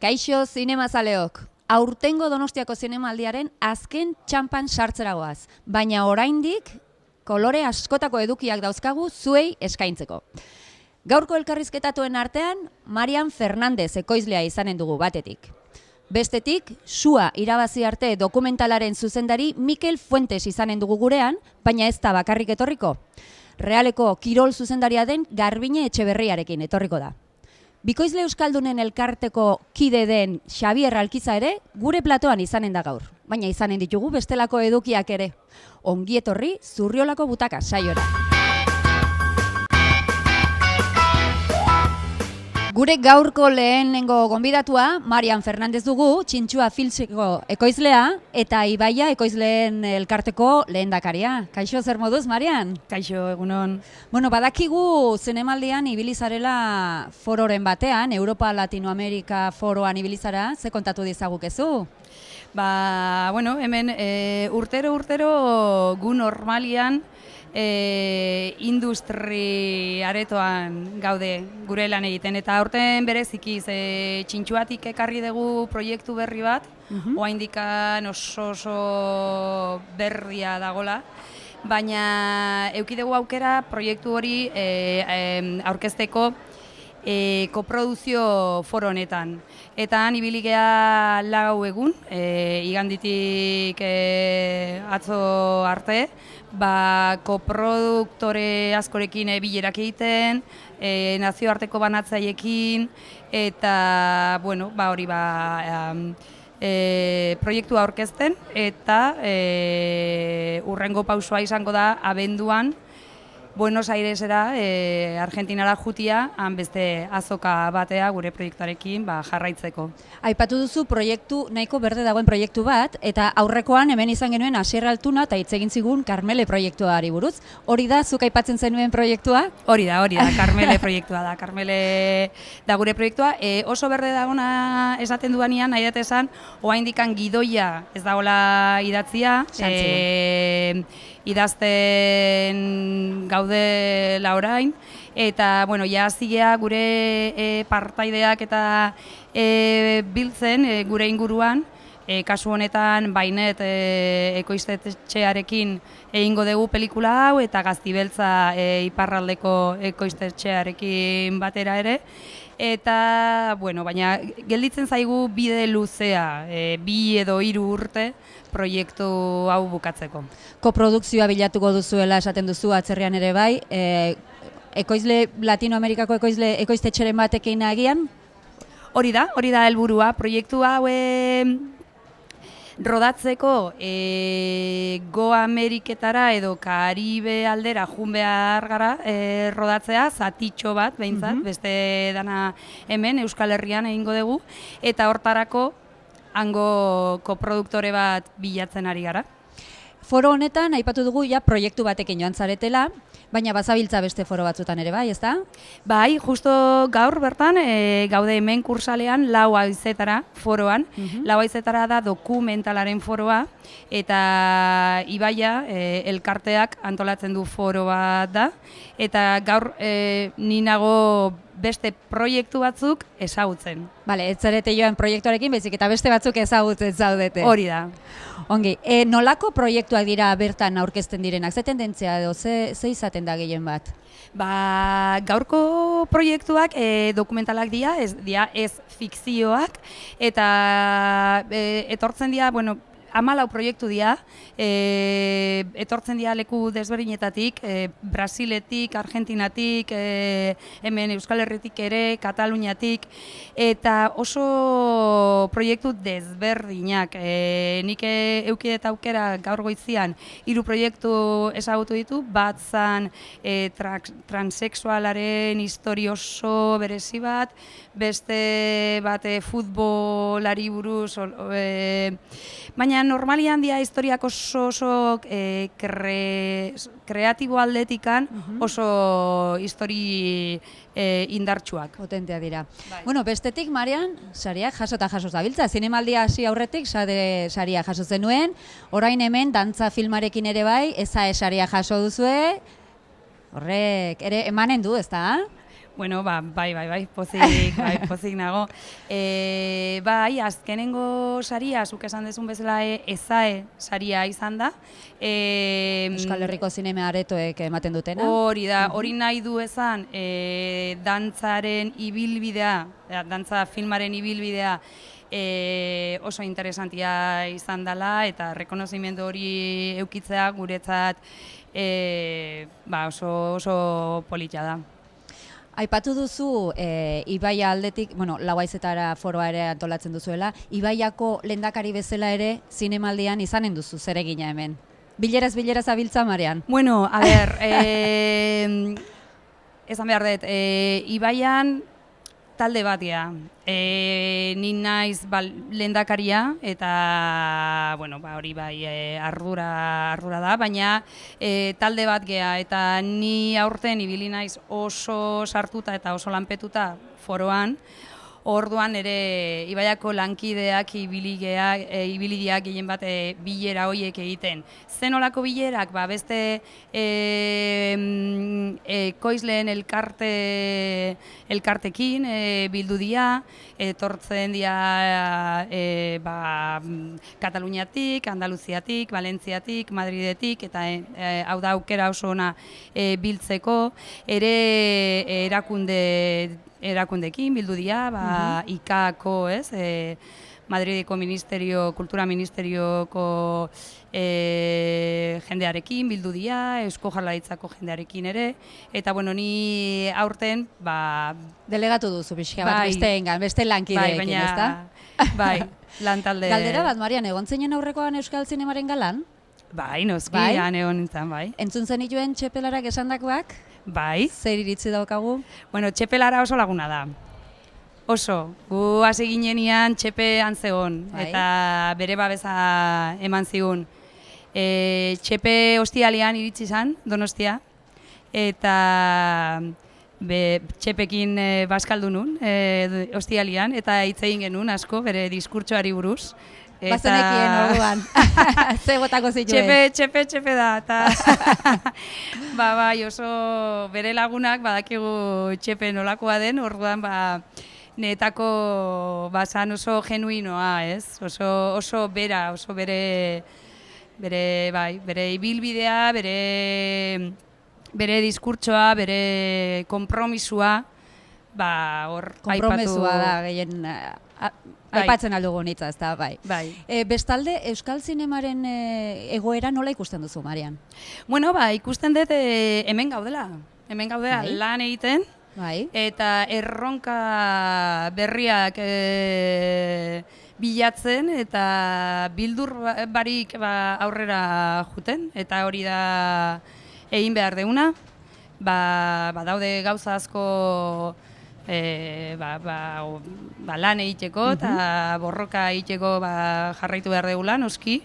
Kaixo zinemazaleok, aurtengo Donostiako zinemaldiaren azken txanpan sartzeragoaz, baina oraindik kolore askotako edukiak dauzkagu zuei eskaintzeko. Gaurko elkarrizketatuen artean, Marian Fernandez ekoizlea izanen dugu batetik. Bestetik, Sua irabazi arte dokumentalaren zuzendari Mikel Fuentes izanen dugu gurean, baina ez da bakarrik etorriko. Realeko kirol zuzendaria den Garbine Etxeberriarekin etorriko da. Bikoizle Euskaldunen elkarteko kide den Xabier Alkiza ere gure platoan izanen da gaur, baina izanen ditugu bestelako edukiak ere. Ongi etorri Zurriolako butaka saiora. Gure gaurko lehenengo gonbidatua Marian Fernandez dugu, Txintxua Filmseko ekoizlea eta Ibaia ekoizleen elkarteko lehendakaria. Kaixo, zer moduz, Marian? Kaixo, egunon. Bueno, badakigu zinemaldian ibilizarela fororen batean, Europa Latinoamerika foroan ibilizara, ze kontatu dizagukezu? Hemen urtero gu normalian industri aretoan gaude gure lan egiten, eta aurten berezikiz Txintxuatik ekarri dugu proiektu berri bat, oraindikan oso berria dagola, baina eduki dugu aukera proiektu hori aurkezteko koproduzio foro honetan. Eta han ibili gea 4 egun, iganditik atzo arte, koproduktore askorekin bilerak egiten, nazioarteko banatzaiekin, eta hori proiektua aurkezten, eta hurrengo pausua izango da abenduan Buenos Airesera, Argentinara jutia, han beste azoka batea gure proiektuarekin jarraitzeko. Aipatu duzu proiektu, nahiko berde dagoen proiektu bat, eta aurrekoan hemen izan genuen Asier Altuna eta hitz egin zigun Karmele proiektuari buruz. Hori da, zuk aipatzen zenuen proiektua? Hori da, Karmele proiektua da. Karmele da gure proiektua. Oso berde dagona esaten duanean, nahi dut esan, oraindikan gidoia ez dagoela idatzia, idazten gaudela orain, eta ja zigea gure partaideak eta biltzen gure inguruan, kasu honetan Bainet ekoiztetxearekin egingo dugu pelikula hau, eta Gaztibeltza iparraldeko ekoiztetxearekin batera ere. Eta, baina gelditzen zaigu bide luzea, 2 edo 3 urte proiektu hau bukatzeko. Koprodukzioa bilatuko duzuela esaten duzu atzerrian ere bai, ekoizle Latinoamerikako ekoiztetxeren batekin agian? Hori da helburua. Proiektu hau rodatzeko Go Ameriketara edo Karibe aldera jun behar gara rodatzea, zatitxo bat behintzat, beste dana hemen Euskal Herrian egingo dugu, eta hortarako hango koproduktore bat bilatzen ari gara. Foro honetan, aipatu dugu, proiektu batekin joan zaretela, baina bazabiltza beste foro batzutan ere bai, ezta? Bai, justo gaur bertan, gaude hemen kursalean 4 haizetara foroan. 4 haizetara da dokumentalaren foroa, eta Ibaia elkarteak antolatzen du foro bat da, eta gaur ni nago beste proiektu batzuk ezagutzen. Bale, ez zarete joan proiektuarekin, bezik eta beste batzuk ezagutzen zaudete. Hori da. Ongi, nolako proiektuak dira bertan aurkezten direnak? Ze tendentzia edo, ze izaten da gehien bat? Gaurko proiektuak dokumentalak dira, ez fikzioak, eta etortzen dira, 14 proiektu dira, etortzen dira leku desberdinetatik, Brasiletik, Argentinatik, hemen Euskal Herritik ere, Kataluniatik, eta oso proiektu desberdinak. Nik eukidet aukera gaur goizian 3 proiektu ezagutu ditu, bat zan transexualaren histori oso berezi bat, beste bat futbolari buruz, baina normalian dira historiak oso kreatibo aldetikan oso histori indartsuak. Potentea dira. Bai. Bestetik, Marian, sariak jaso zabiltza. Zinemaldia hasi aurretik saria jaso zenuen, orain hemen dantza filmarekin ere bai, saria jaso duzue, horrek ere emanen du, ezta? Bueno, bai, pozik nago. Bai, azkenengo saria, zuk esan dezun bezala ezae saria izan da. Euskal Herriko zinema aretoek ematen dutena. Hori da, hori nahi du ezan, dantzaren ibilbidea, dantza filmaren ibilbidea, oso interesantia izan dela eta rekonozimendu hori eukitzea guretzat oso polita da. Aipatu duzu Ibaia aldetik, Lauaizetara foroa ere antolatzen duzuela, Ibaiako lehendakari bezala ere zinemaldian izanen duzu zeregina hemen. Bileraz zabiltza, Marian? Bueno, a ber, esan behar dut, Ibaian talde bat gea. Ni naiz lehendakaria eta hori bai ardura da, baina talde bat gea eta ni aurten ibili naiz oso sartuta eta oso lanpetuta foroan. Orduan ere Ibaiako lankideak ibili dira gehien bat bilera horiek egiten. Zen olako bilerak, beste ekoizleen elkartekin bildu dira, etortzen dira Kataluniatik, Andaluziatik, Valentziatik, Madridetik, eta hau da aukera oso ona biltzeko, ere erakundekin bildu dira, IKako, Madrideko Kultura Ministerioko jendearekin bildu dira, Eusko Jaurlaritzako jendearekin ere, eta ni aurten delegatu duzu pixka bat beste lankideekin, ezta? Bai, lantalde. Galdera bat, Marian, egon zinen aurrekoan Euskal Zinemaren galan? Bai, noski, han egon nintzen, bai. Entzun zenituen txepelarak esandakoak? Bai. Zer iritzi daukagu? Txepelara oso laguna da. Oso, gu hasi ginenean txepe antzegon, eta bere babesa eman zigun. Txepe ostialean iritsi zan, Donostia, eta txepekin bazkaldu nun, ostialean, eta hitz egin genuen asko, bere diskurtsoari buruz. Bazenekien orduan, ze botako zituen? Txepe da, eta bai, oso bere lagunak badakigu txepe nolakoa den, orduan netako zan oso genuinoa, ez? Oso bera, oso bere ibilbidea, bere diskurtsoa, bere konpromisua, hor aipatu. Konpromisua da, gehien aipatzen aldugu nitza, ez da, bai. Bestalde, Euskal Zinemaren egoera nola ikusten duzu, Marian? Ikusten dut hemen gaudela lan egiten, eta erronka berriak bilatzen eta bildur barik aurrera juten, eta hori da egin behar deuna. Daude gauza asko lan egiteko eta borroka egiteko jarraitu behar degula, noski,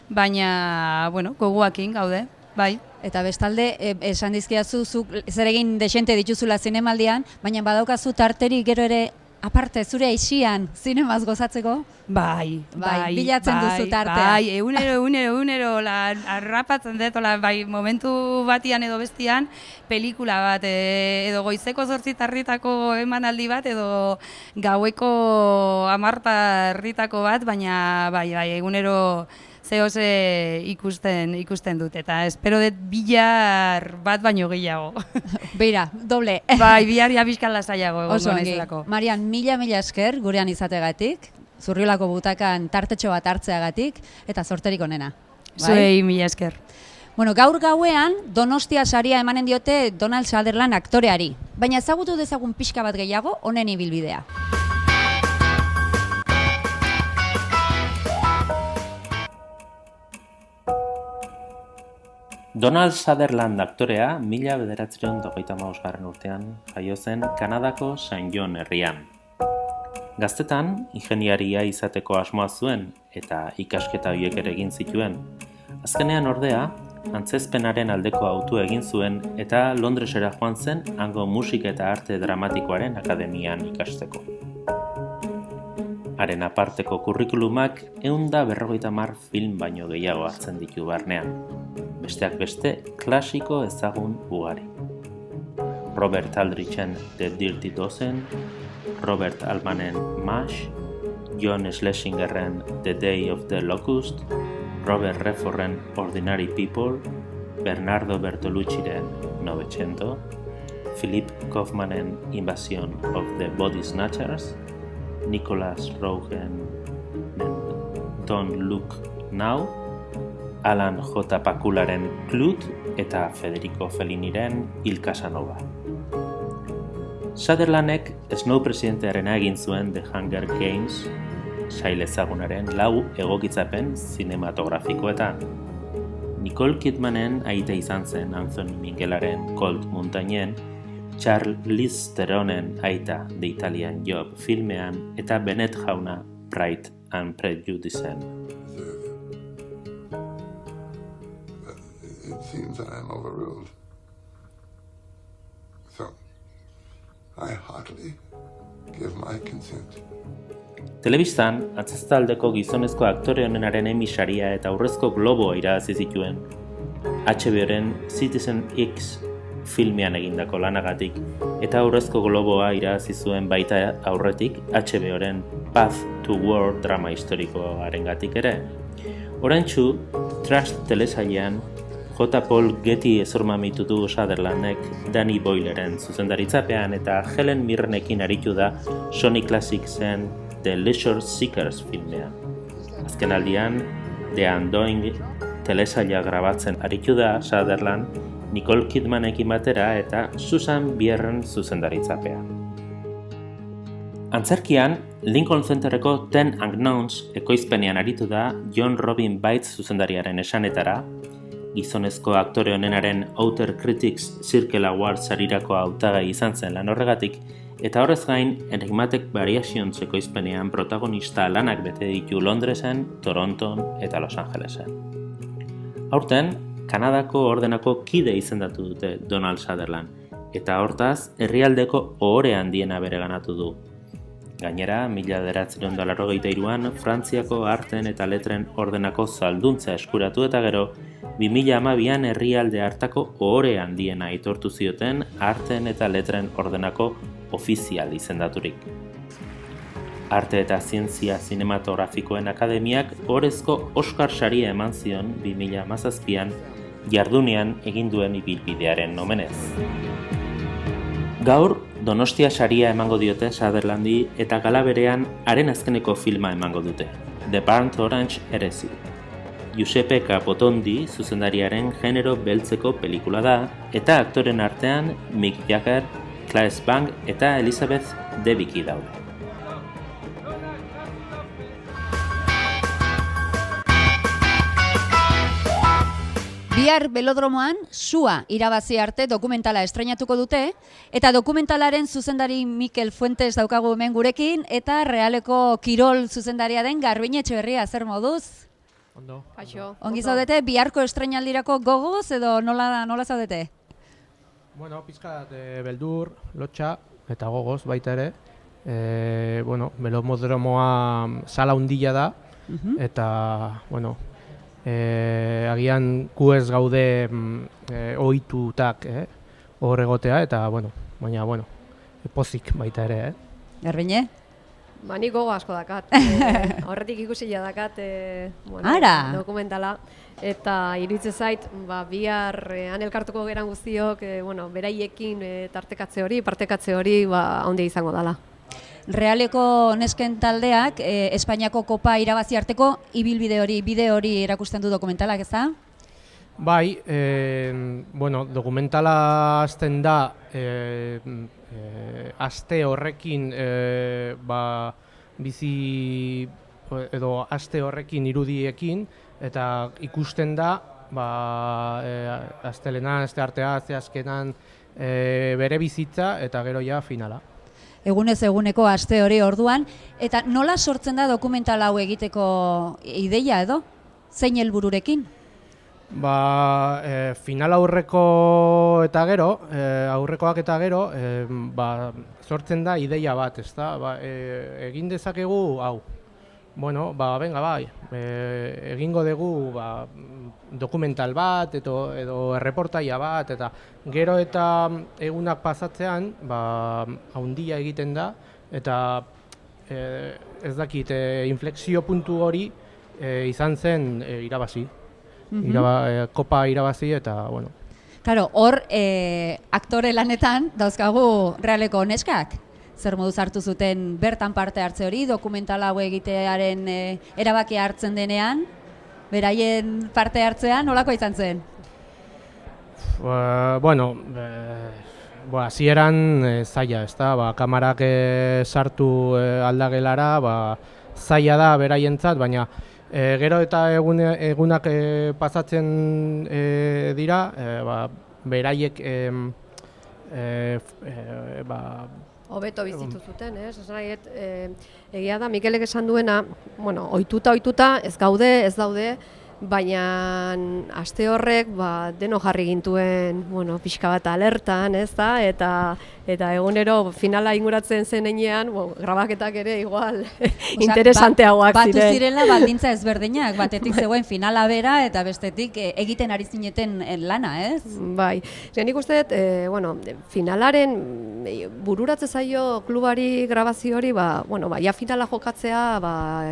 baina gogoakin gaude, bai. Eta bestalde, esan dizkiazu, zuk zer egin desente dituzula zinemaldian, baina badaukazu tarterik gero ere aparte, zure aixian zinemaz gozatzeko? Bai, bilatzen duzu tartea. Bai, egunero, arrapatzen dut, momentu batian edo bestian, pelikula bat, edo goizeko 8 emanaldi bat, edo gaueko 10 bat, baina egunero zehose ikusten dut, eta espero dut bilar bat baino gehiago. Beira, doble. Bai, biharria bizkan lasaiago. Oso ongi. Marian, mila esker gurean izategatik, Zurriolako butakan tartetxo bat hartzeagatik, eta zorterik onena. Zuei mila esker. Gaur gauean, Donostia saria emanen diote Donald Sutherland aktoreari, baina ezagutu dezagun pixka bat gehiago honen ibilbidea. Donald Sutherland aktorea 1995 urtean jaio zen Kanadako St. John herrian. Gaztetan, ingeniaria izateko asmoa zuen eta ikasketa horiek ere egin zituen. Azkenean ordea, antzezpenaren aldeko hautua egin zuen eta Londresera joan zen hango musika eta arte dramatikoaren akademian ikasteko. Haren aparteko kurrikulumak 150 film baino gehiago hartzen ditu barnean. Besteak beste, klasiko ezagun ugari. Robert Aldrichen The Dirty Dozen, Robert Altmanen MASH, John Schlesingerren The Day of the Locust, Robert Redfordren Ordinary People, Bernardo Bertolucciren Novecento, Philip Kaufmanen Invasion of the Body Snatchers, Nicholas Roegen Don't Look Now, Alan J. Pakularen Clute eta Federico Felliniren Il Casanova. Sutherlandek Snow presidentearena egin zuen The Hunger Games sail ezagunaren 4 egokitzapen zinematografikoetan. Nicole Kidmanen aita izan zen Anthony Minghellaren Cold Mountainen, Charlize Theronen aita The Italian Job filmean eta Bennett jauna Pride and Prejudicen. It seems I am overruled. So, I heartily give my consent. Telebistan, atzaztaldeko gizonezko aktore onenaren Emmy saria eta Aurrezko Globoa irabazi zituen. HBO-ren Citizen X filmean egindako lanagatik eta Aurrezko Globoa irabazi zuen baita aurretik HBO-ren Path to War drama historikoarengatik ere. Oraintsu, Trust telesailean J. Paul Getty ezormamitu du Sutherlandek Danny Boyleren zuzendaritzapean eta Helen Mirrenekin aritu da Sony Classicsen The Leisure Seekers filmean. Azken aldian, The Undoing telesaila grabatzen aritu da Sutherland, Nicole Kidmanekin batera eta Susan Bierren zuzendaritzapean. Antzerkian, Lincoln Centerreko 10 Unknowns ekoizpenean aritu da John Robin Baitz zuzendariaren esanetara, gizonezko aktore onenaren Outer Critics Circle Awards sarirako hautagai izan zen lan horregatik, eta horrez gain, Enigmatic Variations ekoizpenean protagonista lanak bete ditu Londresen, Toronton eta Los Angelesen. Aurten, Kanadako ordenako kide izendatu dute Donald Sutherland, eta hortaz, herrialdeko ohore handiena bereganatu du. Gainera, 1983an Frantziako arten eta letren ordenako zalduntza eskuratu eta gero, 2012an herrialde hartako ohore handiena aitortu zioten arten eta letren ordenako ofizial izendaturik. Arte eta Zientzia Zinematografikoen Akademiak ohorezko Oscar saria eman zion 2017an jardunean egin duen ibilbidearen omenez. Gaur, Donostia saria emango diote Sutherlandi eta gala berean haren azkeneko filma emango dute, The Burnt Orange Heresy. Giuseppe Capotondi zuzendariaren genero beltzeko pelikula da, eta aktoren artean Mick Jagger, Claes Bang eta Elizabeth Debicki daude. Bihar Belodromoan Sua irabazi arte dokumentala estreinatuko dute, eta dokumentalaren zuzendari Mikel Fuentes daukagu hemen gurekin, eta Realeko kirol zuzendaria den Garbine Etxeberria, zer moduz? Ondo. Kaixo. Ongi zaudete, biharko estreinaldirako gogoz edo nola zaudete? Bueno, pizkat beldur, lotxa eta gogoz baita ere. Belodromoa sala hundila da, eta, agian gu ez gaude ohitutak hor egotea, eta, baina, pozik baita ere. Garbine? Ba, nik gogo asko dakat. Horretik ikusila dakat Ara! dokumentala. Eta iruditzen zait, bihar han elkartuko geran guztiok, beraiekin partekatze hori, handia izango dela. Realeko nesken taldeak Espainiako kopa irabazi arteko bide hori erakusten du dokumentalak, ez da? Bai, dokumentala hasten da aste horrekin bizi edo aste horrekin irudiekin, eta ikusten da astelenan, asteartea, asteazkenan bere bizitza eta gero ja finala. Egunez eguneko aste hori orduan, eta nola sortzen da dokumental hau egiteko ideia edo? Zein helbururekin? Final aurrekoak eta gero, sortzen da ideia bat, ezta? Egin dezakegu hau. bueno, venga, bai, egingo dugu dokumental bat edo erreportaia bat, eta gero eta egunak pasatzean, haundia egiten da, eta ez dakit, inflexio puntu hori izan zen irabazi. Kopa irabazi eta, bueno. Claro, hor aktore lanetan dauzkagu realeko neskak. Zer moduz hartu zuten bertan parte hartze hori, dokumental hau egitearen erabakia hartzen denean, beraien parte hartzean, nolako izan zen? Bueno, hasieran zaila, ezta? Kamarak sartu aldagelara, zaila da beraientzat, baina gero eta egunak pasatzen dira, beraiek Hobeto bizitu zuten, egia da, Mikelek esan duena, bueno, ohituta ez gaude, ez daude, baina aste horrek deno jarri gintuen, bueno, pixka bat alertan, ez da, eta egunero finala inguratzen zen heinean, grabaketak ere igual interesanteagoak ziren. Batu zirela baldintza ezberdinak, batetik zegoen finala bera eta bestetik egiten ari zineten lana, ez? Bai, nik uste dut, bueno, finalaren bururatze zaio klubari grabazio hori, ja finala jokatzea,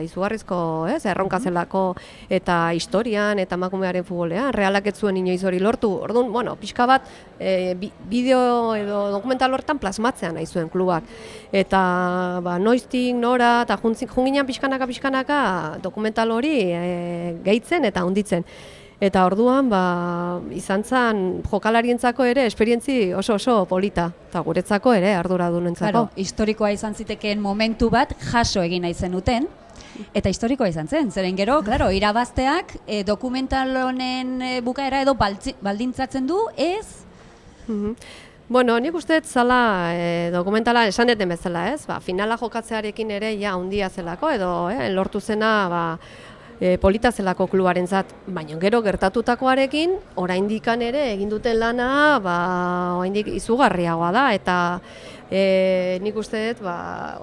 izugarrizko, ez, erronka zelako, eta historian eta emakumearen futbolean, Realak ez zuen inoiz hori lortu. Orduan, bueno, pixka bat bideo edo dokumental horretan plasmatzea nahi zuen klubak. Eta noiztik, nora, eta junginan pixkanaka dokumental hori gehitzen eta hunditzen. Eta orduan, izan zen jokalarientzako ere esperientzi oso polita, eta guretzako ere arduradunentzako. Claro, historikoa izan zitekeen momentu bat jaso egin nahi zenuten, eta historikoa izan zen. Zeren gero, claro, irabazteak dokumental honen bukaera edo baldintzatzen du, ez? Bueno, nik uste zala dokumentala esan deten bezala, ez? Finala jokatzearekin ere ja handia zelako, edo lortu zena polita zelako klubarentzat, baina gero gertatutakoarekin oraindikan ere egin duten lana oraindik izugarriagoa da, eta nik uste dut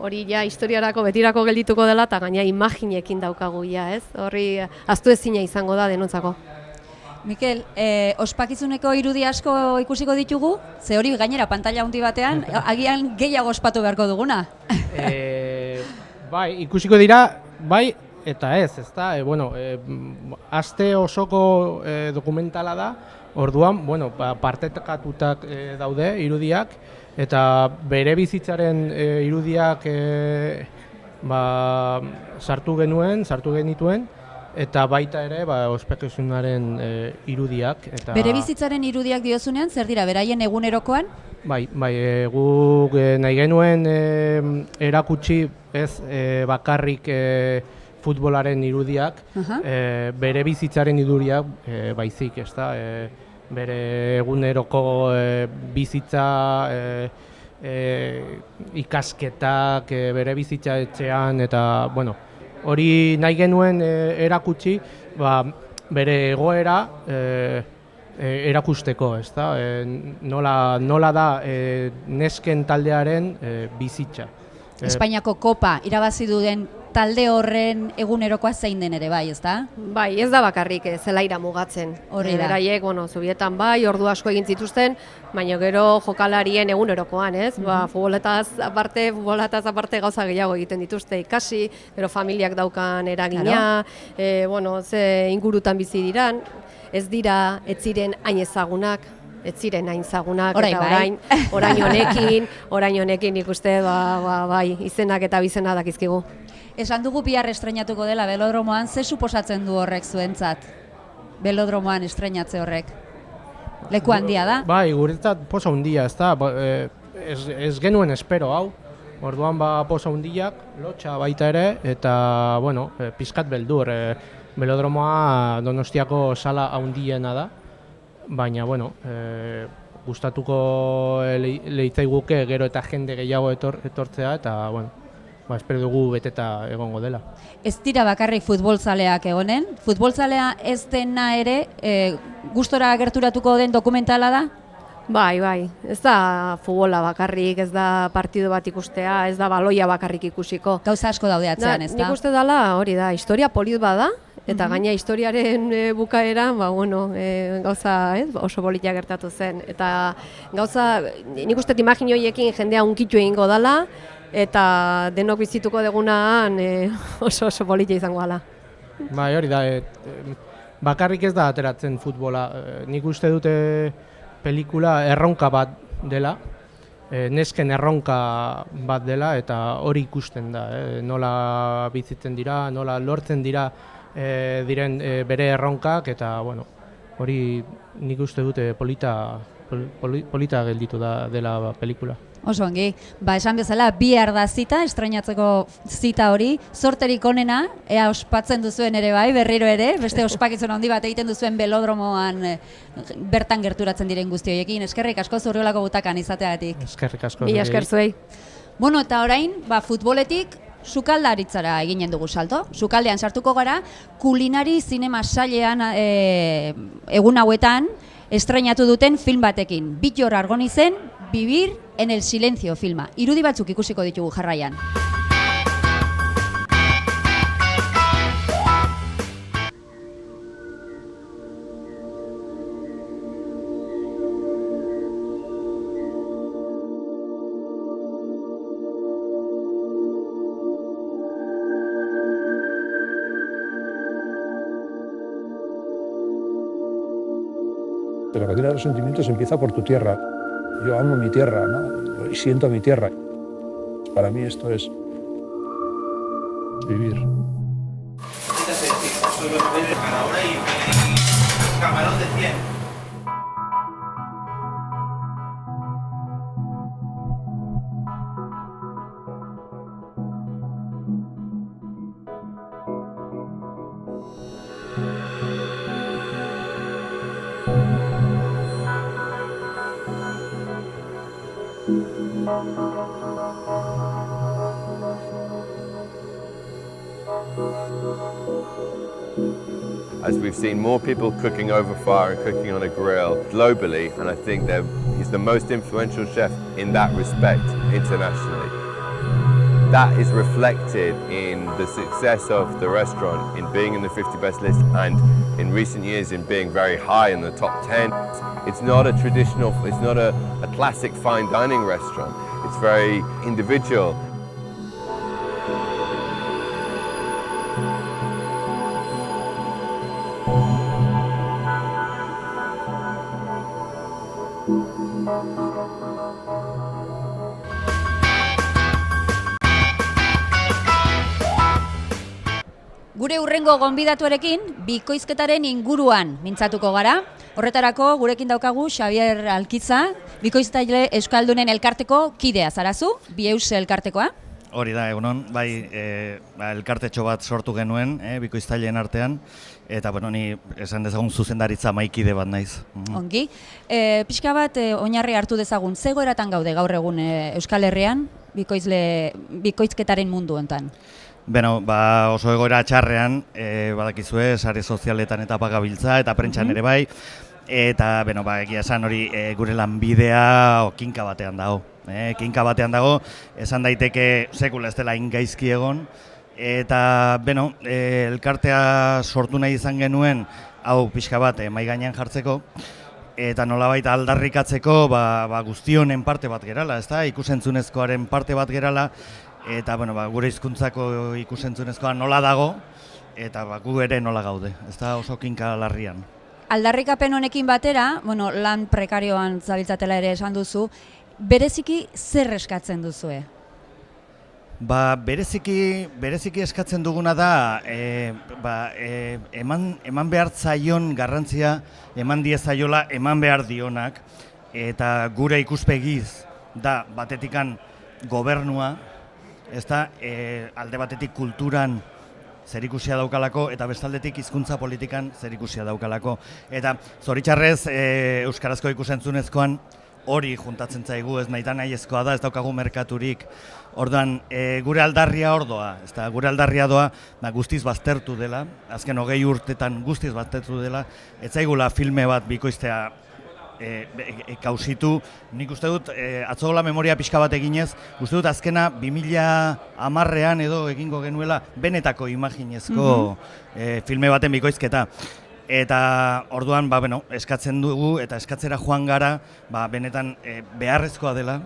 hori ja historiarako betirako geldituko dela eta gaina imaginekin daukagu ja, ez? Horri ahaztu ezina izango da denontzako. Mikel, ospakizuneko irudi asko ikusiko ditugu, ze hori gainera pantalla handi batean, agian gehiago ospatu beharko duguna. Bai, ikusiko dira, bai, eta ezta? Bueno, aste osoko dokumentala da, orduan, bueno, partekatutak daude irudiak, eta bere bizitzaren irudiak sartu genituen, eta baita ere ospakizunaren irudiak. Bere bizitzaren irudiak diozunean, zer dira, beraien egunerokoan? Bai, guk nahi genuen erakutsi ez bakarrik futbolaren irudiak, bere bizitzaren irudiak baizik, ezta? Bere eguneroko bizitza, ikasketak, bere bizitza etxean, eta, bueno, hori nahi genuen erakutsi, bere egoera erakusteko, ezta? Nola da nesken taldearen bizitza. Espainiako Kopa irabazi duen talde horren egunerokoa zein den ere bai, ezta? Bai, ez da bakarrik zelaira mugatzen. Hori da. Beraiek, Zubietan bai, ordu asko egin zituzten, baina gero jokalarien egunerokoan, ez? Futbolataz aparte gauza gehiago egiten dituzte ikasi, gero familiak daukan eragina, ze ingurutan bizi diran, ez ziren hain ezagunak, eta orain honekin ikuste bai, izenak eta bizena dakizkigu. Esan dugu bihar estreinatuko dela Belodromoan, ze suposatzen du horrek zuentzat? Belodromoan estreinatze horrek? Leku handia da? Bai, guretzat posa handia, ezta? Ez genuen espero hau. Orduan posa handiak, lotxa baita ere, eta, bueno, pizkat beldur. Belodromoa Donostiako sala handiena da. Baina, bueno, gustatuko leitzaiguke gero eta jende gehiago etortzea, eta, bueno, espero dugu beteta egongo dela. Ez dira bakarrik futbolzaleak egonen, futbolzalea ez dena ere gustora gerturatuko den dokumentala da? Bai, ez da futbola bakarrik, ez da partidu bat ikustea, ez da baloia bakarrik ikusiko. Gauza asko daude atzean, ez da? Nik uste dela hori da, historia polit bada, eta gaina historiaren bukaeran, gauza oso politia gertatu zen. Eta gauza, nik uste imaginoiekin jendea unkitu egingo dela, eta denok bizituko degunaan oso politia izango dela. Bai, hori da, bakarrik ez da ateratzen futbola. Nik uste dute pelikula erronka bat dela, nesken erronka bat dela, eta hori ikusten da, nola bizitzen dira, nola lortzen dira diren bere erronkak, eta hori nik uste dute polita gelditu dela pelikula. Oso ongi, esan bezala, bihar da zita, estreinatzeko zita hori, zorterik onena, ea ospatzen duzuen ere bai, berriro ere, beste ospakizun handi bat egiten duzuen belodromoan bertan gerturatzen diren guzti horiekin. Eskerrik asko Zurriolako butakan izateagatik. Eskerrik asko. Mila esker zuei. Bueno, eta orain, futboletik sukaldaritzara eginen dugu salto. Sukaldean sartuko gara, kulinari zinema sailean egun hauetan estreinatu duten film batekin. Bittor Argonizen, Vivir en el silencio filma. Irudi batzuk ikusiko ditugu jarraian. La cocina de los sentimientos empieza por tu tierra. Yo amo mi tierra, ¿no? Y siento mi tierra. Para mí esto es vivir. Camarón de 100. As we've seen more people cooking over fire and cooking on a grill globally, and I think he's the most influential chef in that respect internationally. That is reflected in the success of the restaurant, in being in the 50 best list, and in recent years in being very high in the top 10. It's not a traditional, it's not a classic fine dining restaurant. It's very individual. Gure hurrengo gonbidatuarekin bikoizketaren inguruan mintzatuko gara. Horretarako gurekin daukagu Xabier Alkiza, bikoiztaile euskaldunen elkarteko kidea zarazu, Bieus elkartekoa. Hori da, egunon, bai, elkartetxo bat sortu genuen, bikoiztaileen artean, eta ni esan dezagun zuzendaritza maikide bat naiz. Ongi. Pixka bat oinarri hartu dezagun, ze egoeratan gaude gaur egun Euskal Herrian bikoizketaren mundu hontan? Beno, oso egoera txarrean, badakizue, sare sozialetan eta pagabiltza, eta prentxan ere bai, eta egia esan hori gure lanbidea kinka batean dago. Kinka batean dago, esan daiteke sekula ez dela ingaizki egon, eta elkartea sortu nahi izan genuen, hau pixka bat mahai gainean jartzeko, eta nolabait aldarrikatzeko guztionen parte bat gerala, ezta? Ikusentzunezkoaren parte bat gerala, eta gure hizkuntzako ikusentzunezkoa nola dago, eta gu ere nola gaude, ez da oso kinka larrian. Aldarrikapen honekin batera, lan prekarioan zabiltzatela ere esan duzu, bereziki zer eskatzen duzue? Bereziki eskatzen duguna da, eman behar zaion garrantzia, eman diezaiola, eman behar dionak, eta gure ikuspegiz da batetikan gobernua, ezta alde batetik kulturan zerikusia daukalako eta bestaldetik hizkuntza politikan zerikusia daukalako. Eta zoritxarrez euskarazko ikusentzunezkoan hori juntatzen zaigu, ez nahita nahiezkoa da, ez daukagu merkaturik. Orduan, gure aldarria ordoa, ezta gure aldarria doa guztiz baztertu dela, azken 20 urtetan guztiz baztertu dela, ez zaigula filme bat bikoiztea kausitu, nik uste dut, atzola memoria pixka bat eginez, uste dut azkena 2010ean edo egingo genuela benetako imaginezko filme baten bikoizketa. Eta orduan, eskatzen dugu eta eskatzera joan gara, benetan beharrezkoa dela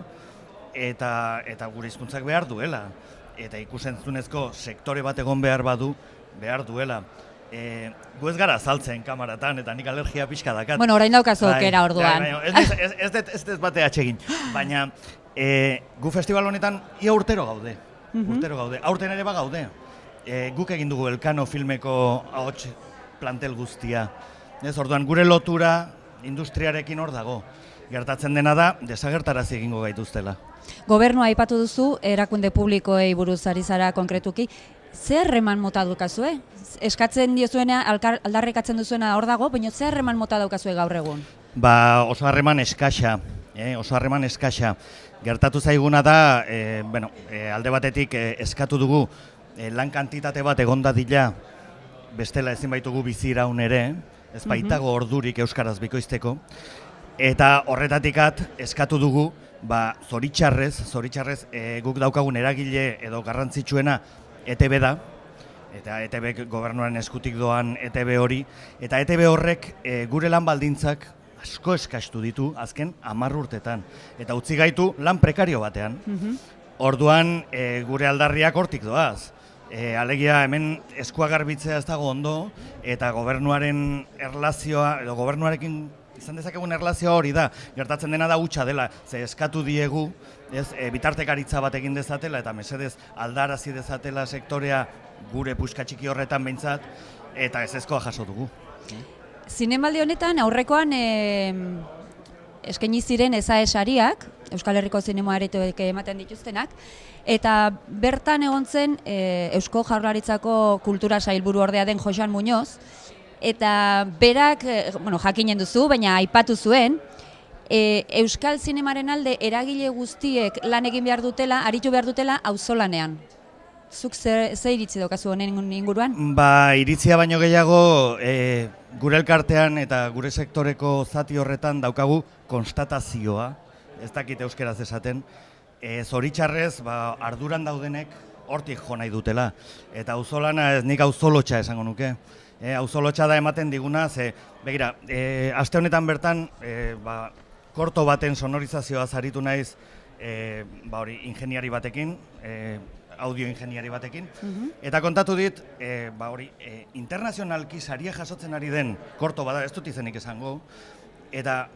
eta gure hizkuntzak behar duela. Eta ikusentzunezko sektore bat egon behar badu, behar duela. Gu ez gara azaltzen kamaratan eta nik alergia pixka dakat. Bueno, orain daukazu aukera orduan. Ez dut bate atsegin, baina gu festival honetan ia urtero gaude. Urtero gaude. Aurten ere gaude. Guk egin dugu Elkano filmeko ahots plantel guztia. Orduan, gure lotura industriarekin hor dago. Gertatzen dena da, desagertarazi egingo gaituztela. Gobernua aipatu duzu, erakunde publikoei buruz ari zara konkretuki. Zer harreman mota daukazue? Eskatzen diozuena, aldarrikatzen duzuena hor dago, baina zer harreman mota daukazue gaur egun? Oso harreman eskaxa. Oso harreman eskaxa. Gertatu zaiguna da, alde batetik eskatu dugu lan kantitate bat egonda dila, bestela ezin baitugu biziraun ere, ez baitago ordurik euskaraz bikoizteko, eta horretatikat eskatu dugu, zoritxarrez, guk daukagun eragile edo garrantzitsuena ETB da, eta ETB gobernuaren eskutik doan ETB hori, eta ETB horrek gure lan baldintzak asko eskastu ditu azken 10 urtetan, eta utzi gaitu lan prekario batean. Orduan gure aldarriak hortik doaz. Alegia hemen eskua garbitzea ez dago ondo, eta gobernuaren erlazioa, edo gobernuarekin izan dezakegun erlazioa hori da, gertatzen dena da hutsa dela, ze eskatu diegu, bitartekaritza bat egin dezatela, eta mesedez aldarazi dezatela sektorea gure puska txiki horretan behintzat, eta ez ezkoa jaso dugu. Zinemaldi honetan aurrekoan eskaini ziren ESAE-sariak, Euskal Herriko Zinema Aretoek ematen dituztenak, eta bertan egon zen Eusko Jaurlaritzako kultura sailburu ordea den Joxan Muñoz, eta berak, jakinen duzu, baina aipatu zuen, Euskal Zinemaren alde eragile guztiek lan egin behar dutela, aritu behar dutela auzolanean. Zuk ze iritzi daukazu honen inguruan? Iritzia baino gehiago, gure elkartean eta gure sektoreko zati horretan daukagu konstatazioa, ez dakit euskeraz esaten, zoritxarrez arduran daudenek hortik jo nahi dutela. Eta auzolana ez nik auzolotxa esango nuke. Auzolotxa da ematen diguna, begira, aste honetan bertan, korto baten sonorizazioa zaritu naiz, ingeniari batekin, audio ingeniari batekin, eta kontatu dit, internazionalki saria jasotzen ari den korto bada, ez dut izenik esango, eta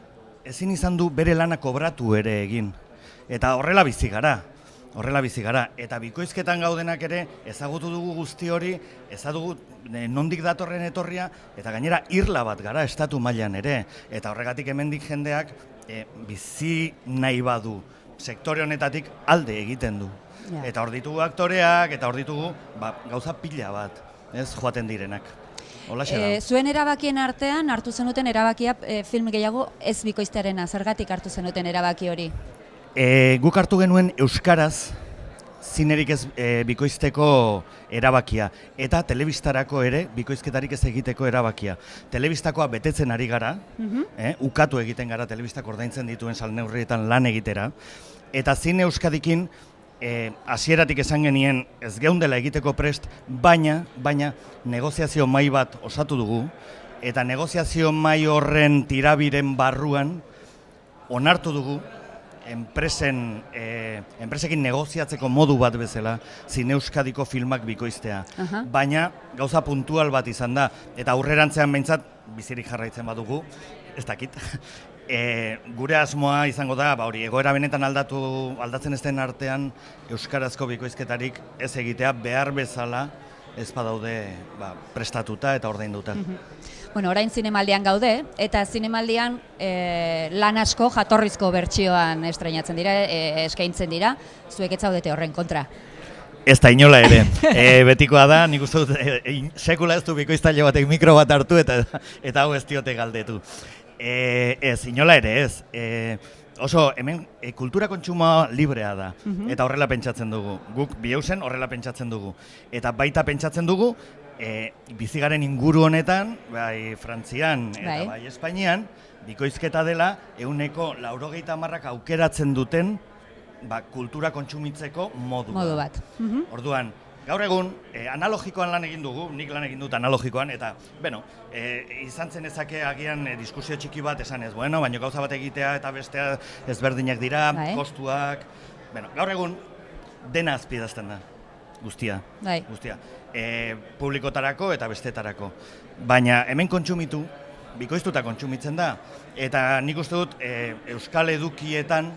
ezin izan du bere lana kobratu ere egin. Eta horrela bizi gara, eta bikoizketan gaudenak ere ezagutu dugu guzti hori, ezagutu nondik datorren etorria, eta gainera irla bat gara estatu mailan ere, eta horregatik hemendik jendeak bizi nahi badu, sektore honetatik alde egiten du. Eta hor ditugu aktoreak, eta hor ditugu gauza pila bat, ez joaten direnak. Zuen erabakien artean hartu zenuten erabakia film gehiago ez bikoiztearena, zergatik hartu zenuten erabaki hori? Guk hartu genuen euskaraz zinerik ez bikoizteko erabakia, eta telebistarako ere bikoizketarik ez egiteko erabakia. Telebistakoa betetzen ari gara, ukatu egiten gara telebistak ordaintzen dituen salneurrietan lan egitera, eta zine euskadikin hasieratik esan genien ez geundela egiteko prest, baina negoziazio mahai bat osatu dugu, eta negoziazio mahai horren tirabiren barruan onartu dugu enpresekin negoziatzeko modu bat bezala zine euskadiko filmak bikoiztea. Baina gauza puntual bat izan da, eta aurrerantzean behintzat bizirik jarraitzen badugu, ez dakit. Gure asmoa izango da, egoera benetan aldatzen ez den artean euskarazko bikoizketarik ez egitea behar bezala ez badaude prestatuta eta ordainduta. Orain zinemaldian gaude, eta zinemaldian lan asko jatorrizko bertsioan estreinatzen dira, eskaintzen dira, zuek ez zaudete horren kontra. Ez da inola ere, betikoa da, nik uste dut, sekula ez du bikoiztaile batek mikro bat hartu eta hau ez diote galdetu. Ez, inola ere ez. oso hemen kultura kontsumoa librea da, eta horrela pentsatzen dugu. Guk Bihausen horrela pentsatzen dugu. Eta baita pentsatzen dugu, bizigaren inguru honetan, bai Frantzian eta bai Espainian, bikoizketa dela 90% aukeratzen duten kultura kontsumitzeko modu bat. Orduan, gaur egun, analogikoan lan egin dugu, nik lan egin dut analogikoan, eta, izan zen ezake agian diskusio txiki bat esan ez, baina gauza bat egitea eta bestea ezberdinak dira, kostuak, gaur egun, dena azpidazten da, guztia. Publikotarako eta bestetarako. Baina hemen kontsumitu, bikoiztuta kontsumitzen da, eta nik uste dut euskal edukietan,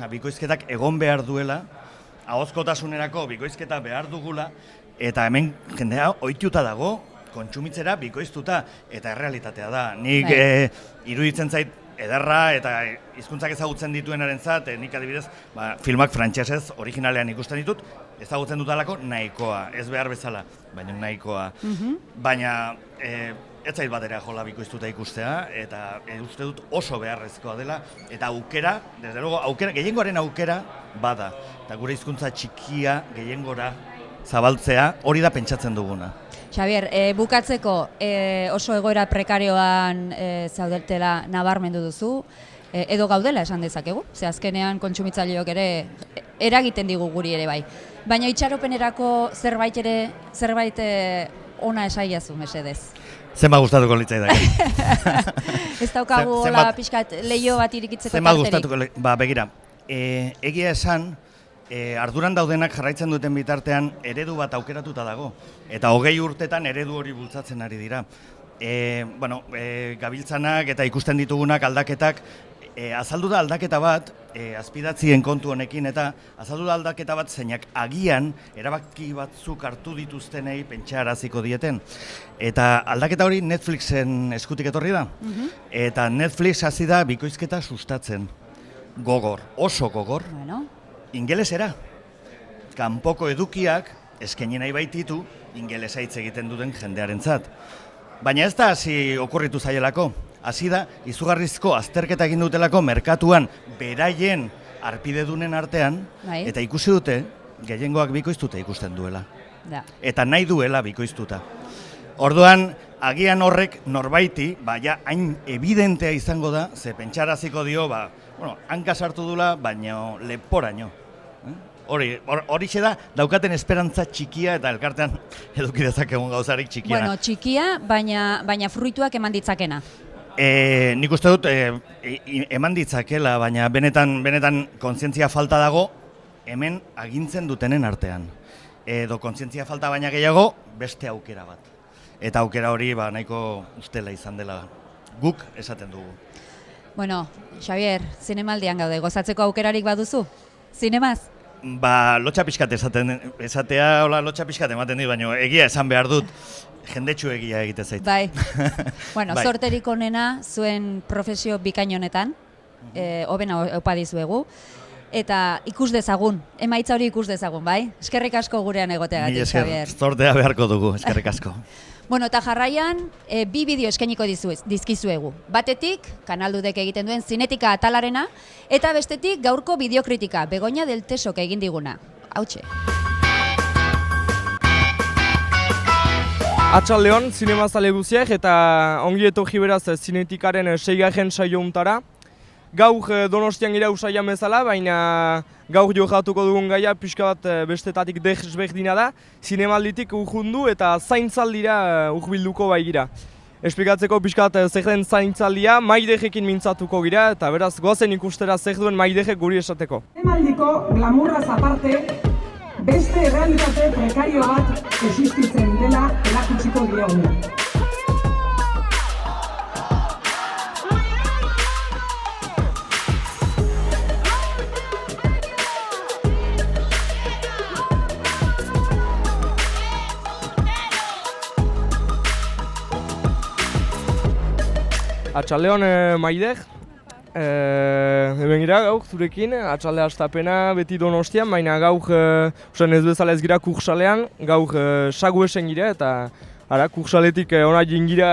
bikoizketak egon behar duela, ahozkotasunerako bikoizketa behar dugula, eta hemen jendea ohituta dago, kontsumitzera bikoiztuta, eta errealitatea da. Nik iruditzen zait ederra eta hizkuntzak ezagutzen dituenarentzat, nik adibidez, filmak frantsesez originalean ikusten ditut, ezagutzen dudalako nahikoa, ez behar bezala, baina nahikoa. Baina ez zait batera jola bikoiztuta ikustea, eta uste dut oso beharrezkoa dela, eta aukera, desde luego, gehiengoaren aukera bada. Eta gure hizkuntza txikia gehiengora zabaltzea hori da pentsatzen duguna. Xabier, bukatzeko oso egoera prekarioan zaudetela nabarmendu duzu, edo gaudela esan dezakegu, ze azkenean kontsumitzaileok ere eragiten digu guri ere bai. Baina itxaropenerako zerbait ona esaiazu, mesedez. Zenba gustatuko litzaidake. Ez daukagu hola pixkat leio bat irikitzeko tarterik. Zenba gustatuko, begira, egia esan, arduran daudenak jarraitzen duten bitartean eredu bat aukeratuta dago. Eta 20 urtetan eredu hori bultzatzen ari dira. Gabiltzanak eta ikusten ditugunak aldaketak, azaldu da aldaketa bat, azpidatzien kontu honekin, eta azaldu da aldaketa bat zeinak agian erabaki batzuk hartu dituztenei pentsaraziko dieten. Eta aldaketa hori Netflixen eskutik etorri da. Eta Netflix hasi da bikoizketa sustatzen. Gogor, oso gogor, ingelesera. Kanpoko edukiak eskaini nahi baititu ingelesa hitz egiten duten jendearentzat. Baina ez da hasi okurritu zaielako. Hasi da, izugarrizko azterketa egin dutelako merkatuan beraien arpidedunen artean, eta ikusi dute, gehiengoak bikoiztuta ikusten duela. Eta nahi duela bikoiztuta. Orduan, agian horrek norbaiti, hain evidentea izango da, ze pentsaraziko dio, hanka sartu dula, baina leporaino. Horixe da, daukaten esperantza txikia eta elkartean eduki dezakegun gauzarik txikiena. Bueno, txikia, baina fruituak eman ditzakena. Nik uste dut eman ditzakela, baina benetan kontzientzia falta dago hemen agintzen dutenen artean. Edo kontzientzia falta baina gehiago beste aukera bat. Eta aukera hori nahiko ustela izan dela guk esaten dugu. Bueno, Xabier, zinemaldian gaude, gozatzeko aukerarik baduzu? Zinemaz? Lotxa pixkat esatea, lotxa pixkat ematen dit, baina egia esan behar dut. Jendetsu egia egite zait. Bai. Bueno, sorterik onena zuen profesio bikain honetan, hobena opa dizuegu, eta ikus dezagun, emaitza hori ikus dezagun, bai? Eskerrik asko gurean egoteagatik, Xabier. Sortea beharko dugu, eskerrik asko. Bueno, eta jarraian, 2 bideo eskainiko dizkizuegu. Batetik, Kanaldudek egiten duen zinetika atalarena, eta bestetik gaurko bideokritika, Begoña del Tesok egin diguna. Hautxe. Atxaldeon, zinemazale guziek eta ongi etorri beraz zinetikaren 6. saio untara. Gaur Donostian gira usaian bezala, baina gaur jokatuko dugun gaia pixka bat bestetatik desberdina da. Zinemalditik urrundu eta zaintzaldira urbilduko bai gira. Esplikatzeko pixka bat zer den zaintzaldia, Maidejekin mintzatuko gira eta beraz goazen ikustera zer duen Maidejek guri esateko. Zinemaldiko glamurraz aparte, beste realitate prekario bat existitzen dela erakutsiko diogu. Atxaldeon Maidej, hemen gira gauk zurekin, atxalde hastapena beti Donostian, baina gauk ez bezala ez gira kursalean, gauk saguesen gira eta Ara, kursaletik ona jingira,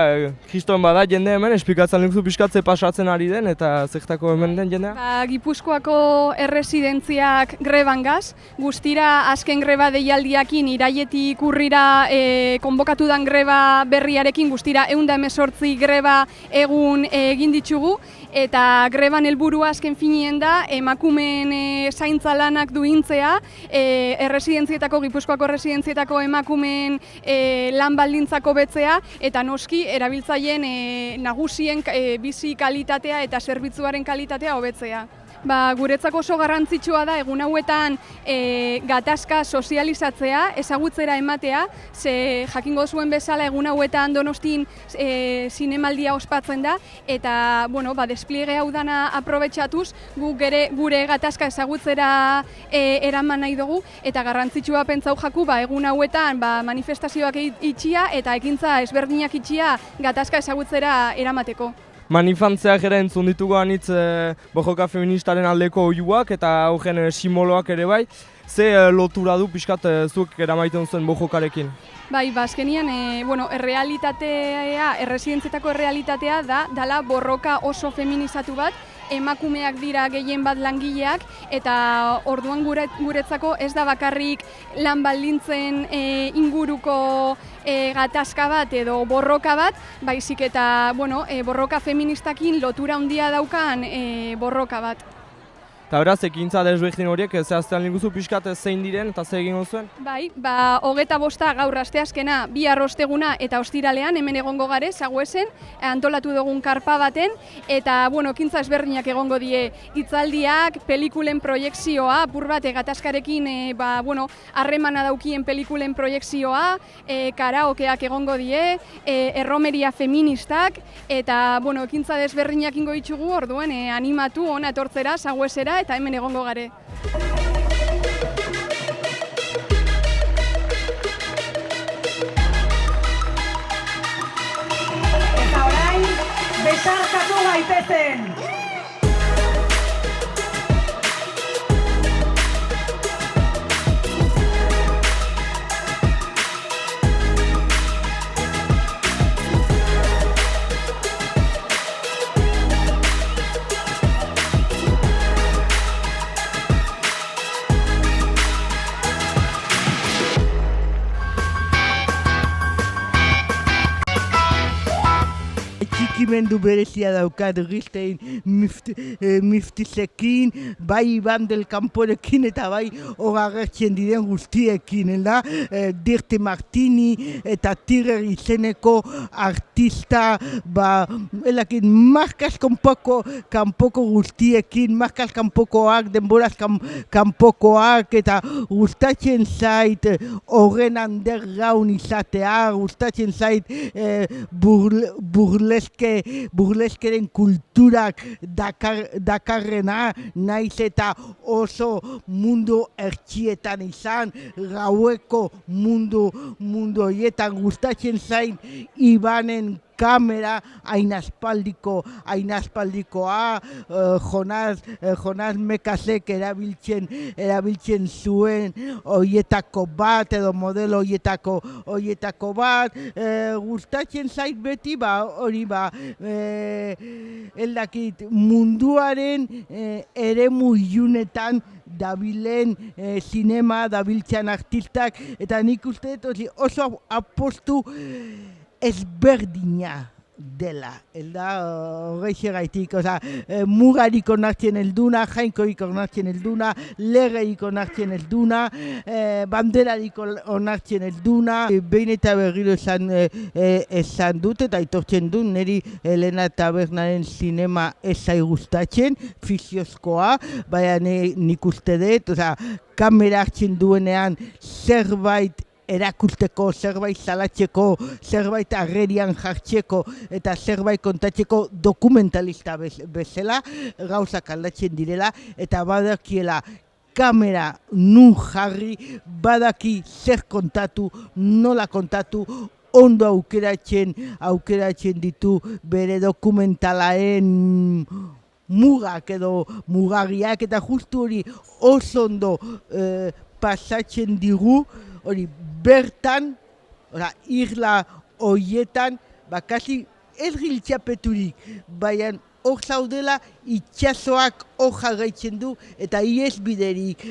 kriston bada jende hemen, esplikatzen lekuzu pixkatze pasatzen ari den, eta zertako hemen den jendea? Gipuzkoako erresidentziak greban gaz, guztira azken greba deialdiakin irailetik urrira konbokatu dan greba berriarekin guztira 118 greba egun egin ditugu, eta greban helburua azken finien da emakumeen zaintza lanak duintzea, Gipuzkoako erresidentzietako emakumeen lan baldintzako betzea, eta noski erabiltzaileen nagusien bizi kalitatea eta zerbitzuaren kalitatea hobetzea. Guretzako oso garrantzitsua da egun hauetan gatazka sozializatzea, ezagutzera ematea, ze jakingo zuen bezala egun hauetan Donostin zinemaldia ospatzen da, eta despliege hau dana aprobetxatuz gure gatazka ezagutzera eraman nahi dugu, eta garrantzitsua pentsau jaku egun hauetan manifestazioak itxia eta ekintza ezberdinak itxia gatazka ezagutzera eramateko. Manifantzeak ere entzun ditugu anitz bojoka feministaren aldeko oiuak eta horren simboloak ere bai. Ze lotura du pixkat zuek eramaiten zuen bojokarekin? Azkenian, erresidentzietako errealitatea dala borroka oso feminizatu bat, emakumeak dira gehien bat langileak, eta orduan guretzako ez da bakarrik lan baldintzen inguruko gatazka bat edo borroka bat, baizik eta borroka feministakin lotura handia daukan borroka bat. Eta beraz, ekintza desberdin horiek, zehaztean liguzu pixkat zein diren eta ze egingo zuen? 25 gaur asteazkena, bihar osteguna eta ostiralean hemen egongo gare, Zaguesen, antolatu dugun karpa baten, eta ekintza ezberdinak egongo die hitzaldiak, pelikulen proiekzioa, apur bat gatazkarekin harremana daukien pelikulen proiekzioa, karaokeak egongo die, erromeria feministak, eta ekintza desberdinak ingo ditugu, orduen animatu ona etortzera, Zaguesera, eta hemen egongo gare. Eta orain, besarkatu gaitezen! Txikimendu berezia daukat Gilstein Miftizekin, bai Iban del Camporekin eta bai agertzen diren guztiekin, Dirte Martini eta Tiger izeneko artista, markaz kanpoko guztiekin, markaz kanpokoak, denboraz kanpokoak, eta gustatzen zait horren underground izatea, gustatzen zait burleskeren kulturak dakarrena, naiz eta oso mundu ertxietan izan, gaueko mundu horietan gustatzen zain Ibanen kamera hain aspaldikoa, Jonas Mekasek erabiltzen zuen horietako bat, edo modelo horietako bat, gustatzen zait beti, hori eldakit munduaren eremu ilunetan dabilen zinema, dabiltzen artistak, eta nik uste oso apostu ezberdina dela, horreixegaitik, mugarik onartzen helduna, jainkorik onartzen helduna, legerik onartzen helduna, banderarik onartzen helduna, behin eta berriro esan dut eta aitortzen dut, niri Elena Tabernaren zinema ez zai gustatzen, fiziozkoa, baina nik uste dut, kamera hartzen duenean zerbait erakusteko, zerbait salatzeko, zerbait agerian jartzeko eta zerbait kontatzeko dokumentalista bezala, gauzak aldatzen direla eta badakiela kamera nun jarri, badaki zer kontatu, nola kontatu, ondo aukeratzen ditu bere dokumentalaren mugak edo mugarriak, eta justu hori oso ondo pasatzen digu, hori bertan, irla hoietan, kasi ez giltxapeturik, baina hor zaudela itxasoak hor jarraitzen du eta iesbiderik,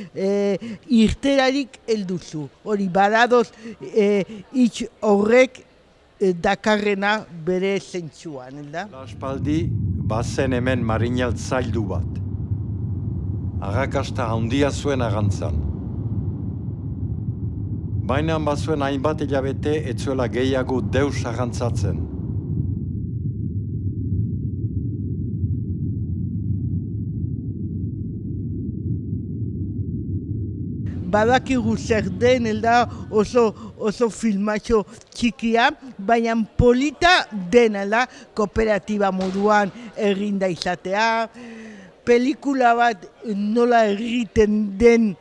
irterarik helduzu. Hori badadoz hitz horrek dakarrena bere zentsuan, da? Aspaldi bazen hemen marinaltzaildu bat. Arrakasta handia zuen agantzan. Baina bazuen hainbat hilabete ez zuela gehiago deus arrantzatzen. Badakigu zer den, oso filmatxo txikia, baina polita dena, kooperatiba moduan errinda izatea, pelikula bat nola egiten den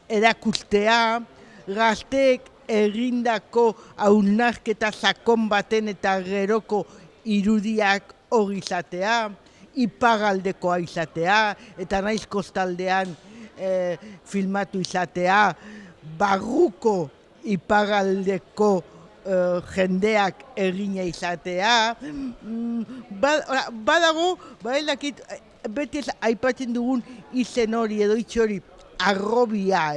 erakustea, gazteek errindako hausnarketa sakon baten eta geroko irudiak hori izatea, iparaldekoa izatea, eta naiz kostaldean filmatu izatea, barruko iparaldeko jendeak egina izatea. Badago, beti aipatzen dugun izen hori edo hitz hori, arrobia,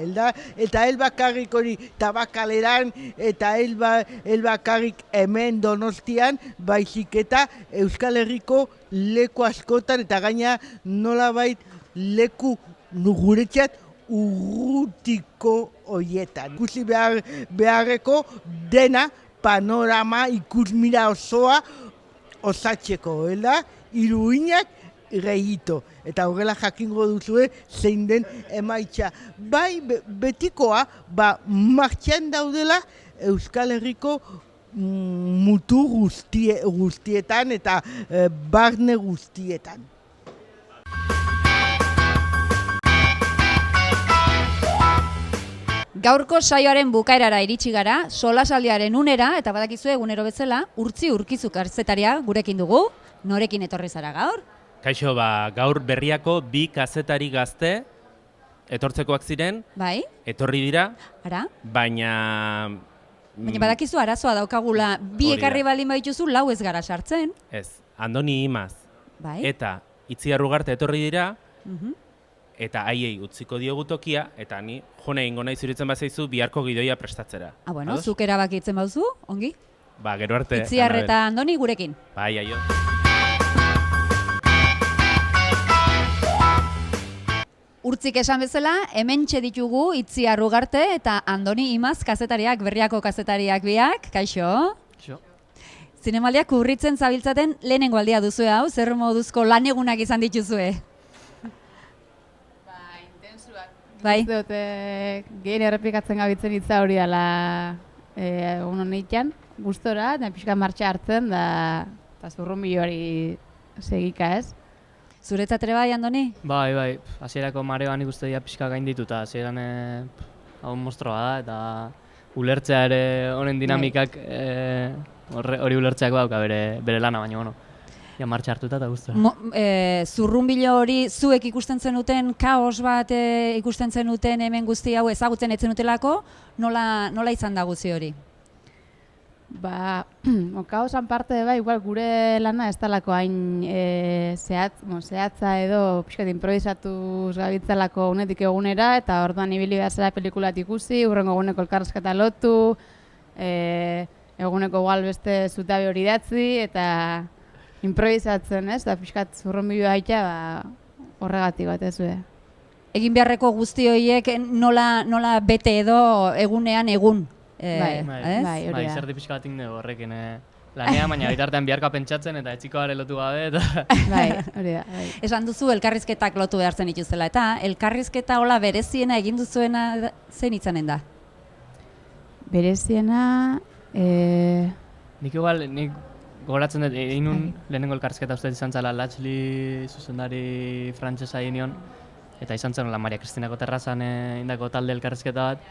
eta bakarrik hori tabakaleran, eta bakarrik hemen Donostian, baizik eta Euskal Herriko leku askotan, eta gaina nolabait leku guretzat urrutiko hoietan. Ikusi beharreko dena panorama ikusmira osoa osatzeko, iruinak regito. Eta horrela jakingo duzue zein den emaitza. Bai, betikoa, martxan daudela Euskal Herriko mutu guztietan eta barne guztietan. Gaurko saioaren bukaerara iritsi gara, solasaldiaren unera, eta badakizue egunero bezala, Urtzi Urkizu kazetaria gurekin dugu. Norekin etorri zara gaur? Kaixo, gaur Berriako 2 kazetari gazte etortzekoak ziren. Bai. Etorri dira. Ara? Baina badakizu arazoa daukagula, 2 ekarri baldin badituzu, 4 ez gara sartzen. Ez, Andoni Imaz. Bai. Eta Itziar Ugarte etorri dira. Eta haiei utziko diogu tokia, eta ni jone egingo nahi zuritzen bazaizu biharko gidoia prestatzera. Bueno, zuk erabakitzen bauzu, ongi? Gero arte. Itziar eta Andoni gurekin. Bai, aio. Urtzik esan bezala, hementxe ditugu Itziar Ugarte eta Andoni Imaz kazetariak, Berriako kazetariak biak. Kaixo? Kaixo. Zinemaldiak kurritzen zabiltzaten lehenengo aldia duzue hau, zer moduzko lanegunak izan dituzue? Bai. Ez dut, gehien errepikatzen gabitzen hitza hori dela egun honetan, gustora, eta pixka martxa hartzen, eta zurrunbiloari segika, ez? Zuretzat ere bai, Andoni? Bai, hasierako mareoan ikuste dira pixka gaindituta, hasieran hau mostroa da, eta ulertzea ere honen dinamikak hori ulertzeak dauka bere lana, baina, bueno. Ja, martxa hartuta eta guztua. Zurrunbilo hori zuek ikusten zenuten, kaos bat ikusten zenuten hemen guzti hau ezagutzen etzen utelako, nola izan da guzti hori? Kaosan parte, igual gure lana ez talako hain zehatza edo pixkat improvisatuz gabitzalako unetik egunera, eta orduan ibili behar zera pelikulat ikusi, urrengo eguneko elkarrezketa lotu, eguneko igual beste zutabe hori datzi, eta improvisatzen, ez? Da pixkat zurrunbiloa haitea, horregatik bat ez du. Egin beharreko guzti horiek nola bete edo egunean egun. Bai, hori da. Zerdi pixka bat ingo horrekin lanea, baina bitartean biharka pentsatzen eta etxiko gare lotu gabe. Bai, hori da. Esan duzu elkarrizketak lotu behar zen ituzela, eta elkarrizketa hola bereziena egin duzuena zen itzanen da? Bereziena... Nik gogoratzen dut, egin nun lehenengo elkarrizketa uste izan zela Latxli zuzendari frantsesa egin nion, eta izan zen Maria Kristinako terrazan indako talde elkarrizketa bat,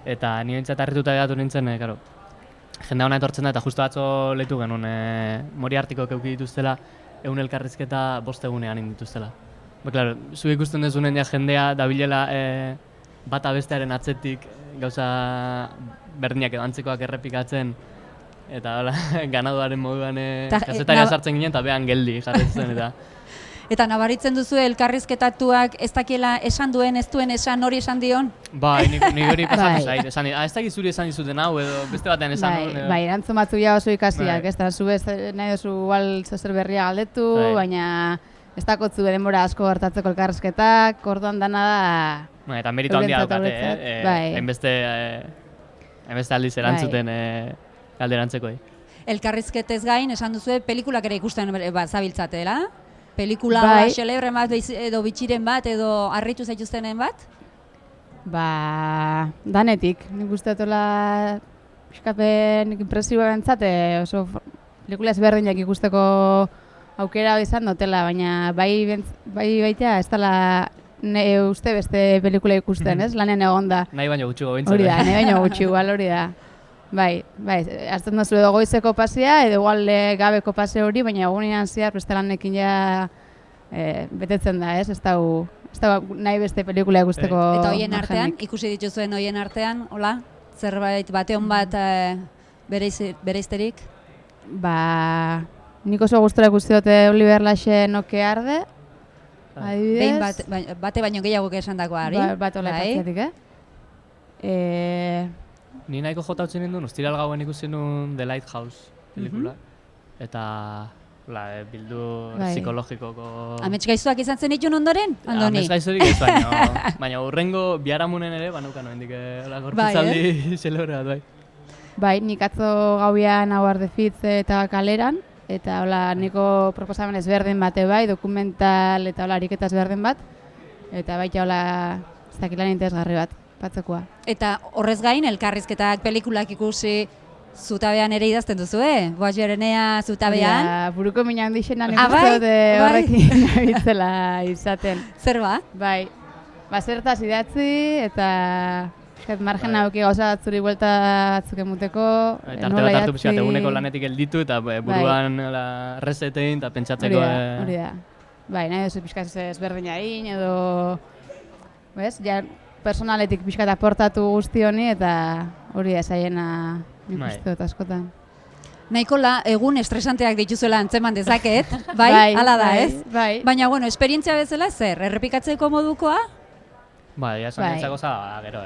eta nire nintzat harrituta edatu nintzen, jende hona etortzen da, eta justu atzo lehitu genuen Moriartikok eduki dituztela, egun elkarrizketa 5 egunean indituztela. Klaro, zu ikusten dezunen jendea dabilela bata bestearen atzetik gauza berdinak edo antzekoak errepikatzen, eta hola, ganaduaren moduan Ta, kazetaria sartzen ginen, eta behan geldi jarretzen, eta... Eta nabaritzen duzu elkarrizketatuak ez dakiela esan duen, ez duen esan, hori esan dion? Bai, nik hori pasatu zait, esan ez dakit zuri esan dizuten hau, edo beste batean esan hon. Bai, erantzun batzu ja oso ikasiak, ez da, zu nahi duzu igual zer berria galdetu, baina ez dakotzu denbora asko gertatzeko elkarrizketak, orduan dana da... Eta meritu handia daukate, hainbeste aldiz erantzuten galderantzeko. Elkarrizketez gain, esan duzue, pelikulak ere ikusten zabiltzatela? Pelikula xelebre bat edo bitxiren bat edo harritu zaituztenen bat? Ba, danetik. Nik uste dutela pixkapen impresioa bentzate, oso pelikula ezberdinak ikusteko aukera izan dutela, baina bai baitea ez dela uste beste pelikula ikusten, ez? Lanean egon da. Nahi baino gutxigo bintzen. Hori da, nahi baino gutxi igual, hori da. Bai, hartzen duzu edo goizeko pasea, edo igual gabeko pase hori, baina egunean zehar beste lanekin ja betetzen da, ez? Ez da nahi beste pelikula ikusteko. Eta hoien artean, ikusi dituzuen hoien artean, hola? Zerbait bateon bat bereizterik? Ba, nik oso gustora ikusi dute Oliver Laxe Noke Arde, adibidez. Behin bate baino gehiago esan dagoa, ari? Bat hola epatziatik, Ni nahiko jota utzen ninduen, ostiral gauen ikusi nuen The Lighthouse pelikula. Eta bildu psikologikoko... Amets gaiztuak izan zen ditun ondoren, Andoni? Amets gaizturik ez, baina urrengo biharamunen ere, banukan noendik gorputzaldi xelebre bat, bai. Bai, nik atzo gauian hau Ardefitz eta kaleran, eta niko proposamen ezberdin bate bai, dokumental eta ariketa ezberdin bat, eta baita ez dakilan interesgarri bat. Batzekoa. Eta horrez gain, elkarrizketak pelikulak ikusi zutabean ere idazten duzu, Boaz Berenea zutabean? Ja, buruko mina handixenan ikusten dute horrekin nabitzela izaten. Zer ba? Bai, zertaz idatzi eta margen hauki gauza batzuri buelta batzuk emuteko, eta arte bat hartu pixkat eguneko lanetik gelditu eta buruan resetein eta pentsatzeko... Hori da. Bai, nahi duzu pixkat ezberdinarin edo... personaletik pixkat aportatu guzti honi eta hori da zaiena nik uste dut askotan. Nahikola egun estresanteak dituzuela antzeman dezaket, bai? Hala da, ez? Bai. Baina, esperientzia bezala zer? Errepikatzeko modukoa? Bai, esan nintzako gero,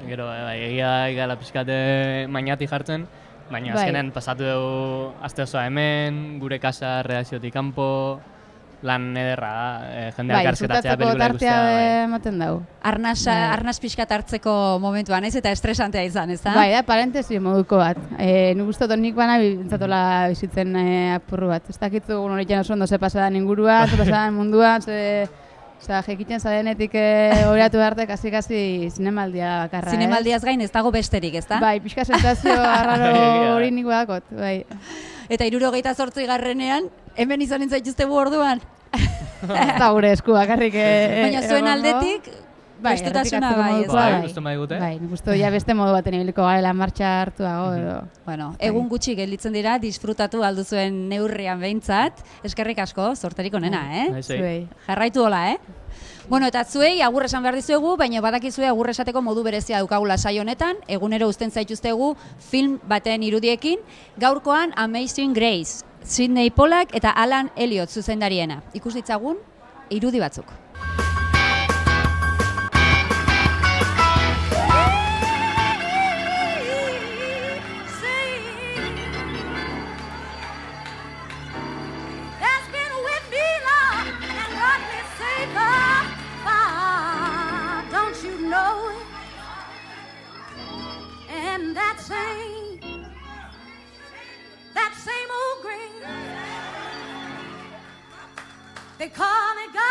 Gero, egia pixkate mainati jartzen, baina azkenen pasatu dugu aste osoa hemen, gure kasa, redakziotik kanpo, lan ederra, jendea elkarrizketatzea pelikula ikustea. Bai, zutatzeko ematen dugu. Arnaz pixkat hartzeko momentuan, ez? Eta estresantea izan, ez da? Bai, parentesi moduko bat. Nik uste dut nik bana bintzatola bizitzen apurru bat. Ez dakitzu horretan oso ondo ze pasadan ingurua, ze pasadan munduan, jekiten zadenetik horiatu beharte, kasi zinemaldia bakarra. Zinemaldiaz gain ez dago besterik, ez da? Bai, pixka sensazio arraro hori nik badakot, bai. Eta 78garrenean, hemen izan zaituzte orduan? Eta gure esku bakarrik. Baina zuen aldetik, prestutasuna bai, ez da? Bai, nik uste ja beste modu baten ibiliko garela martxa hartuago edo. Bueno, egun gutxi gelditzen dira, disfrutatu alduzuen neurrian behintzat. Eskerrik asko, zorterik onena, Jarraitu hola, Bueno, eta zuei agur esan behar dizuegu, baina badakizue agur esateko modu berezia daukagula saio honetan, egunero uzten zaituztegu film baten irudiekin, gaurkoan Amazing Grace, Sidney Pollack eta Alan Elliot zuzendariena. Ikus ditzagun irudi batzuk. That same old grave, they call it God.